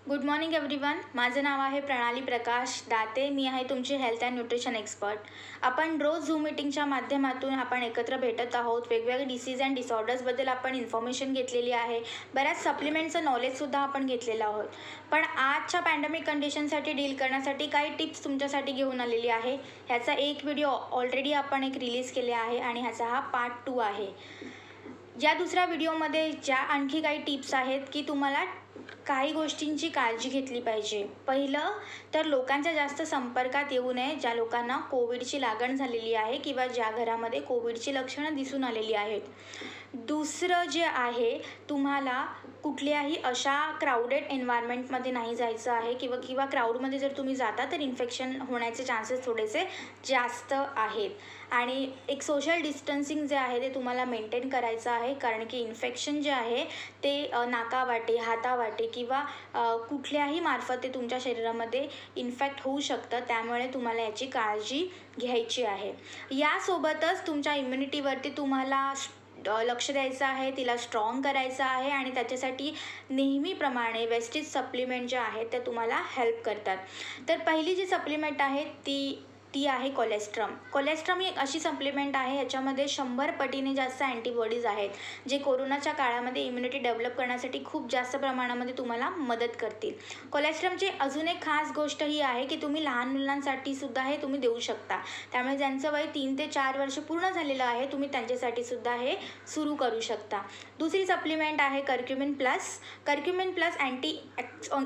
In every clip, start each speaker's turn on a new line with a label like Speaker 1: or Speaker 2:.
Speaker 1: Good morning everyone. माझं नाव आहे प्रणाली प्रकाश दाते. मी आहे तुमची हेल्थ अँड न्यूट्रिशन एक्सपर्ट. आपण रोज झूम मीटिंगच्या माध्यमातून आपण एकत्र भेटत आहोत. वेगवेगळे डिसीज अँड डिसऑर्डर्सबद्दल आपण इन्फॉर्मेशन घेतलेली आहे. बऱ्याच सप्लिमेंटचं नॉलेजसुद्धा आपण घेतलेलं आहोत. पण आजच्या पॅन्डेमिक कंडिशनसाठी डील करण्यासाठी काही टिप्स तुमच्यासाठी घेऊन आलेली आहे. ह्याचा एक व्हिडिओ ऑलरेडी आपण रिलीज केले आहे आणि ह्याचा हा पार्ट 2 आहे. या दुसऱ्या व्हिडिओमध्ये ज्या आणखी काही टिप्स आहेत की तुम्हाला काही गोष्टींची काळजी घेतली पाहिजे. पहिलं तर लोकांच्या जास्त संपर्कात येऊ नये ज्या लोकांना कोविडची लागण झालेली आहे किंवा ज्या घरामध्ये कोविडची लक्षणं दिसून आलेली आहेत. दुसरं जे आहे, तुम्हाला कुठल्याही अशा क्राऊडेड एन्व्हायरमेंटमध्ये नाही जायचं आहे किंवा क्राऊडमध्ये जर तुम्ही जाता तर इन्फेक्शन होण्याचे चान्सेस थोडेसे जास्त आहेत. आणि एक सोशल डिस्टन्सिंग जे आहे ते तुम्हाला मेंटेन करायचं आहे, कारण की इन्फेक्शन जे आहे ते नाकावाटे, हातावाटे किंवा कुठल्याही मार्फत ते तुमच्या शरीरामध्ये इन्फेक्ट होऊ शकतं. त्यामुळे तुम्हाला याची काळजी घ्यायची आहे. यासोबतच तुमच्या इम्युनिटीवरती तुम्हाला लक्ष द्यायचं आहे, तिला स्ट्रॉंग करायचं आहे आणि त्याच्यासाठी नेहमीप्रमाणे वेस्टेज सप्लिमेंट जे आहेत ते तुम्हाला हेल्प करतात. तर पहिली जी सप्लिमेंट आहे ती आहे कोलेस्ट्रम. कोलेस्ट्रम ही एक अशी सप्लिमेंट आहे, ह्याच्यामध्ये 100 पटीने जास्त अँटीबॉडीज आहेत जे कोरोनाच्या काळामध्ये इम्युनिटी डेव्हलप करण्यासाठी खूप जास्त प्रमाणामध्ये तुम्हाला मदत करतील. कोलेस्ट्रमची अजून एक खास गोष्ट ही आहे की तुम्ही लहान मुलांसाठी सुद्धा हे तुम्ही देऊ शकता. त्यामुळे ज्यांचं वय 3 ते 4 वर्ष पूर्ण झालेलं आहे तुम्ही त्यांच्यासाठी सुद्धा हे सुरू करू शकता. दुसरी सप्लिमेंट आहे curcumin plus. Curcumin plus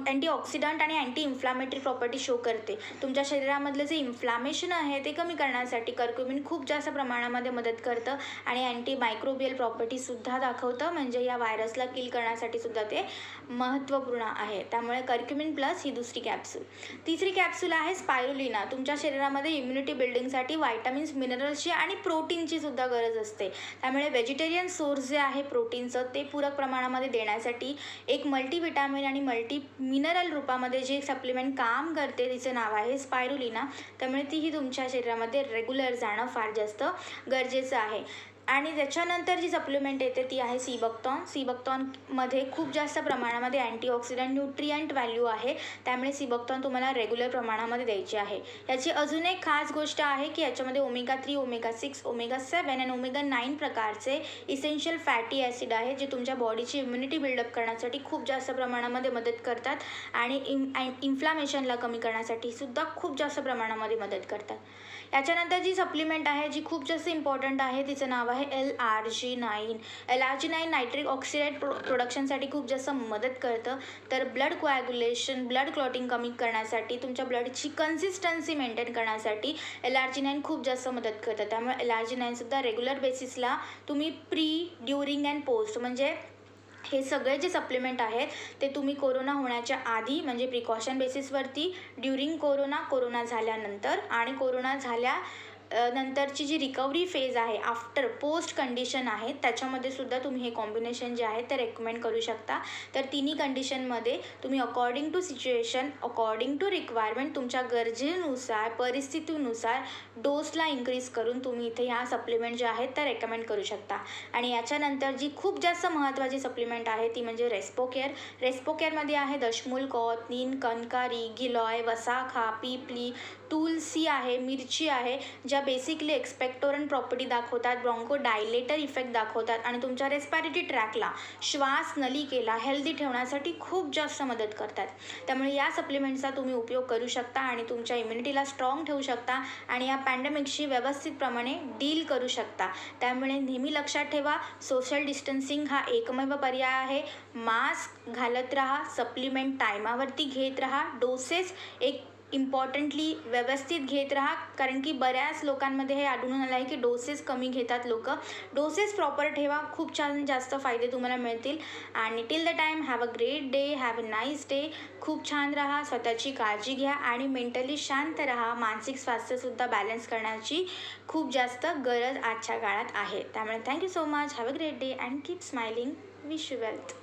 Speaker 1: antioxidant आणि अँटी इन्फ्लामेटरी प्रॉपर्टी शो करते. तुमच्या शरीरामधलं जे इन्फ्लामेशन आहे ते कमी करण्यासाठी कर्क्युमिन खूप जास्त प्रमाणामध्ये मदत करतं आणि अँटी मायक्रोबियल प्रॉपर्टीसुद्धा दाखवतं, म्हणजे या व्हायरसला किल करण्यासाठी सुद्धा ते महत्त्वपूर्ण आहे. त्यामुळे कर्क्युमिन प्लस ही दुसरी कॅप्सूल. तिसरी कॅप्सूल आहे स्पायरुलिना. तुमच्या शरीरामध्ये इम्युनिटी बिल्डिंगसाठी व्हायटामिन्स, मिनरल्सची आणि प्रोटीनची सुद्धा गरज असते. त्यामुळे व्हेजिटेरियन सोर्स जे आहे प्रोटीनचं ते पूरक प्रमाणामध्ये देण्यासाठी एक मल्टीव्हिटॅमिन आणि मल्टी मिनरल रूपामध्ये जे सप्लिमेंट काम करते तिचं नाव आहे स्पायरुलिना. त्यामुळे तीही तुमच्या शरीरामध्ये रेग्युलर जाणं फार जास्त गरजेचं आहे. आणि त्याच्यानंतर जी सप्लिमेंट येते ती आहे सीबक्टॉन. सीबक्टॉनमध्ये खूप जास्त प्रमाणामध्ये अँटीऑक्सिडंट न्यूट्रियंट व्हॅल्यू आहे. त्यामुळे सीबक्टॉन तुम्हाला रेग्युलर प्रमाणामध्ये द्यायची आहे. याची अजून एक खास गोष्ट आहे की याच्यामध्ये ओमेगा 3, ओमेगा 6, ओमेगा 7 आणि ओमेगा 9 प्रकारचे इसेन्शियल फॅटी ॲसिड आहे जे तुमच्या बॉडीची इम्युनिटी बिल्डअप करण्यासाठी खूप जास्त प्रमाणामध्ये मदत करतात आणि इन्फ्लामेशनला कमी करण्यासाठी सुद्धा खूप जास्त प्रमाणामध्ये मदत करतात. याच्यानंतर जी सप्लिमेंट आहे जी खूप जास्त इम्पॉर्टंट आहे तिचं नाव आहे LRG9. LRG9 नायट्रिक ऑक्सिडाइड प्रोडक्शनसाठी खूप जास्त मदत करतं. तर ब्लड कोॲग्युलेशन, ब्लड क्लॉटिंग कमी करण्यासाठी, तुमच्या ब्लडची कन्सिस्टन्सी मेंटेन करण्यासाठी LRG9 खूप जास्त मदत करतं. त्यामुळे LRG9 सुद्धा रेग्युलर बेसिसला तुम्ही प्री, ड्युरिंग अँड पोस्ट म्हणजे हे सगळे जे सप्लिमेंट आहेत ते तुम्ही कोरोना होण्याच्या आधी म्हणजे प्रिकॉशन बेसिसवरती, ड्युरिंग कोरोना झाल्यानंतर आणि कोरोना नंतरची जी रिकव्हरी फेज आहे, आफ्टर पोस्ट कंडिशन आहे, त्याच्यामध्ये सुद्धा तुम्ही हे कॉम्बिनेशन जे आहे ते रेकमेंड करू शकता. तर तिन्ही कंडिशनमध्ये तुम्ही according to situation, according to requirement, तुमच्या गरजेनुसार, परिस्थितीनुसार डोसला इन्क्रीज करून तुम्ही इथे ह्या सप्लिमेंट जे आहेत त्या रेकमेंड करू शकता. आणि याच्यानंतर जी खूप जास्त महत्त्वाची सप्लिमेंट आहे ती म्हणजे रेस्पोकेअर. रेस्पोकेअरमध्ये आहे दशमूलक, नीम, कणकारी, गिलॉय, वसाखा, पिपली, तुलसी आहे, मिरची आहे, ज्या बेसिकली एक्सपेक्टोरंट प्रॉपर्टी दाखवतात, ब्रॉन्को डायलेटर इफेक्ट दाखवतात आणि तुमच्या रेस्पिरेटरी ट्रॅकला, श्वास नलिकेला हेल्दी ठेवण्यासाठी खूप जास्त मदत करतात. त्यामुळे या सप्लिमेंटचा तुम्ही उपयोग करू शकता आणि तुमच्या इम्युनिटीला स्ट्रॉंग ठेवू शकता आणि या पॅन्डेमिकशी व्यवस्थितप्रमाणे डील करू शकता. त्यामुळे नेहमी लक्षात ठेवा, सोशल डिस्टन्सिंग हा एकमेव पर्याय आहे. मास्क घालत राहा, सप्लिमेंट टायमावरती घेत राहा, डोसेस एक इम्पॉर्टंटली व्यवस्थित घेत राहा, कारण की बऱ्याच लोकांमध्ये हे आढळून आलं आहे की डोसेस कमी घेतात लोक. डोसेस प्रॉपर ठेवा, खूप छान जास्त फायदे तुम्हाला मिळतील. आणि till the time have a great day, have a nice day. खूप छान राहा, स्वतःची काळजी घ्या आणि मेंटली शांत राहा. मानसिक स्वास्थ्यसुद्धा बॅलन्स करण्याची खूप जास्त गरज आजच्या काळात आहे. त्यामुळे thank you so much, have a great day and keep smiling. Wish you wealth.